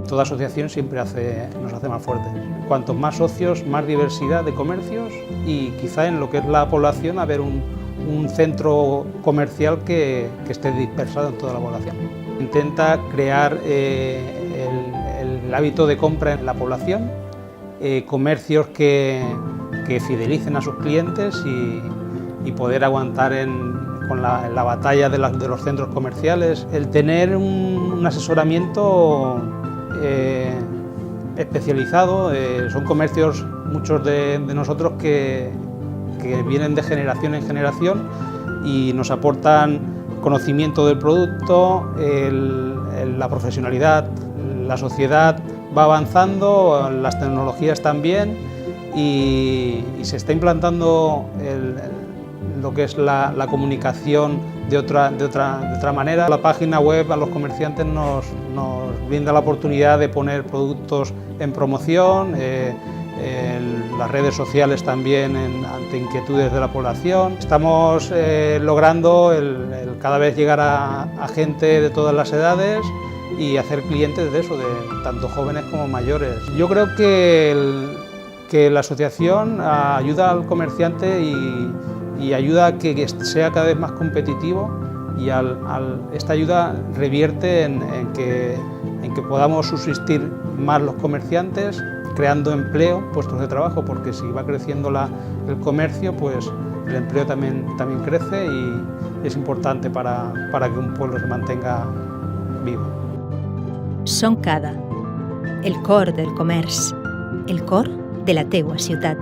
Toda asociación siempre nos hace más fuertes. Cuantos más socios, más diversidad de comercios y quizá en lo que es la población haber un centro comercial que esté dispersado en toda la población. Intenta crear el hábito de compra en la población, comercios que fidelicen a sus clientes y poder aguantar con la batalla de los centros comerciales. El tener un asesoramiento especializado, son comercios, muchos de nosotros que vienen de generación en generación y nos aportan conocimiento del producto, la profesionalidad. La sociedad va avanzando, las tecnologías también y se está implantando lo que es la comunicación de otra manera. La página web a los comerciantes nos brinda la oportunidad de poner productos en promoción, las redes sociales también ante inquietudes de la población. Estamos logrando cada vez llegar a gente de todas las edades y hacer clientes de tanto jóvenes como mayores. Yo creo que la asociación ayuda al comerciante y ayuda a que sea cada vez más competitivo y esta ayuda revierte en que podamos subsistir más los comerciantes, creando empleo, puestos de trabajo, porque si va creciendo el comercio, pues el empleo también crece y es importante para que un pueblo se mantenga vivo. Son Cada, el cor del comerç, el cor de la teua ciutat.